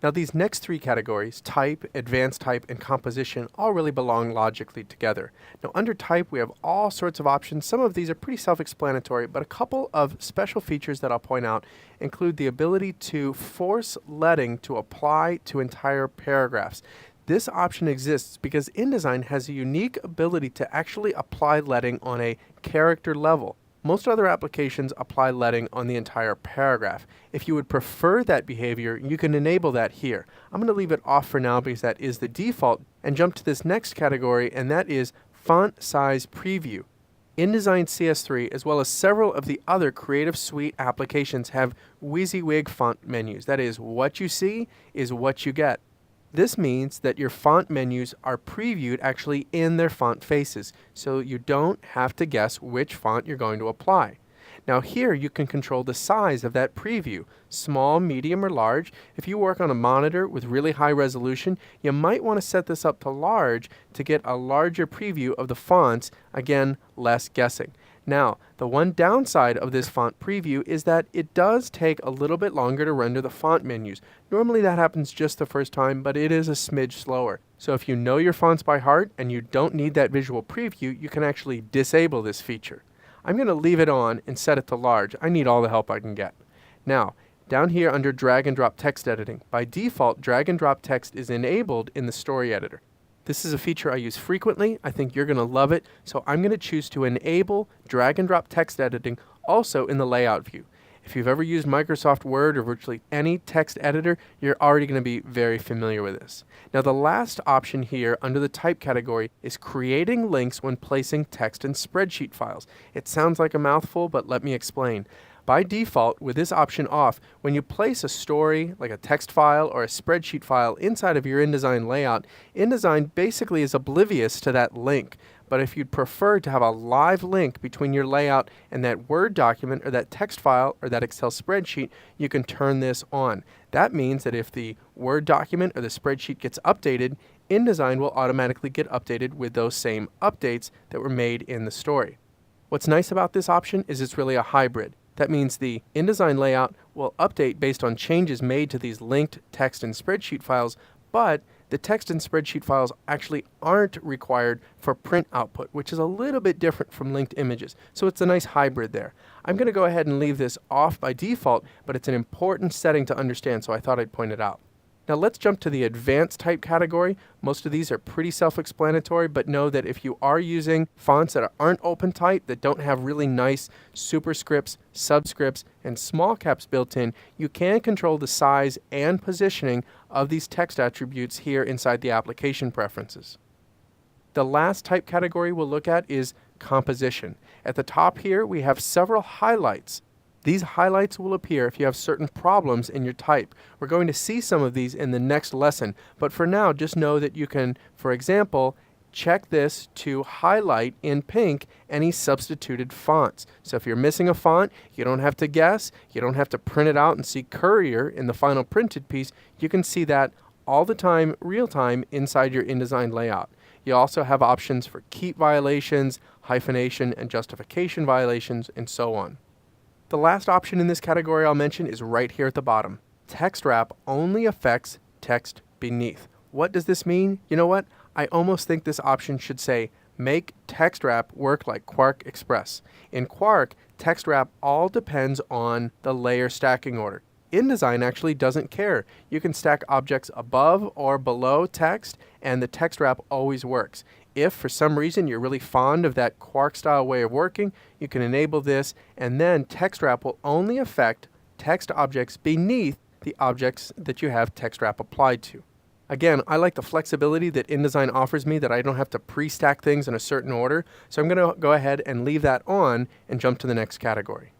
Now these next three categories, type, advanced type, and composition, all really belong logically together. Now under type we have all sorts of options. Some of these are pretty self-explanatory, but a couple of special features that I'll point out include the ability to force leading to apply to entire paragraphs. This option exists because InDesign has a unique ability to actually apply leading on a character level. Most other applications apply leading on the entire paragraph. If you would prefer that behavior, you can enable that here. I'm going to leave it off for now because that is the default, and jump to this next category, and that is font size preview. InDesign CS3, as well as several of the other Creative Suite applications, have WYSIWYG font menus. That is, what you see is what you get. This means that your font menus are previewed actually in their font faces, so you don't have to guess which font you're going to apply. Now here you can control the size of that preview, small, medium, or large. If you work on a monitor with really high resolution, you might want to set this up to large to get a larger preview of the fonts, again, less guessing. Now, the one downside of this font preview is that it does take a little bit longer to render the font menus. Normally that happens just the first time, but it is a smidge slower. So if you know your fonts by heart and you don't need that visual preview, you can actually disable this feature. I'm going to leave it on and set it to large. I need all the help I can get. Now, down here under drag and drop text editing, by default, drag and drop text is enabled in the story editor. This is a feature I use frequently. I think you're going to love it, so I'm going to choose to enable drag and drop text editing also in the layout view. If you've ever used Microsoft Word or virtually any text editor, you're already going to be very familiar with this. Now the last option here under the type category is creating links when placing text in spreadsheet files. It sounds like a mouthful, but let me explain. By default, with this option off, when you place a story, like a text file or a spreadsheet file inside of your InDesign layout, InDesign basically is oblivious to that link. But if you'd prefer to have a live link between your layout and that Word document or that text file or that Excel spreadsheet, you can turn this on. That means that if the Word document or the spreadsheet gets updated, InDesign will automatically get updated with those same updates that were made in the story. What's nice about this option is it's really a hybrid. That means the InDesign layout will update based on changes made to these linked text and spreadsheet files, but the text and spreadsheet files actually aren't required for print output, which is a little bit different from linked images. So it's a nice hybrid there. I'm going to go ahead and leave this off by default, but it's an important setting to understand, so I thought I'd point it out. Now let's jump to the advanced type category. Most of these are pretty self-explanatory, but know that if you are using fonts that aren't open type, that don't have really nice superscripts, subscripts, and small caps built in, you can control the size and positioning of these text attributes here inside the application preferences. The last type category we'll look at is composition. At the top here, we have several highlights. These highlights will appear if you have certain problems in your type. We're going to see some of these in the next lesson, but for now, just know that you can, for example, check this to highlight in pink any substituted fonts. So if you're missing a font, you don't have to guess, you don't have to print it out and see Courier in the final printed piece. You can see that all the time, real time, inside your InDesign layout. You also have options for keep violations, hyphenation, and justification violations, and so on. The last option in this category I'll mention is right here at the bottom. Text wrap only affects text beneath. What does this mean? You know what? I almost think this option should say, make text wrap work like Quark Express. In Quark, text wrap all depends on the layer stacking order. InDesign actually doesn't care. You can stack objects above or below text, and the text wrap always works. If for some reason you're really fond of that Quark style way of working, you can enable this, and then text wrap will only affect text objects beneath the objects that you have text wrap applied to. Again, I like the flexibility that InDesign offers me, that I don't have to pre-stack things in a certain order, so I'm going to go ahead and leave that on and jump to the next category.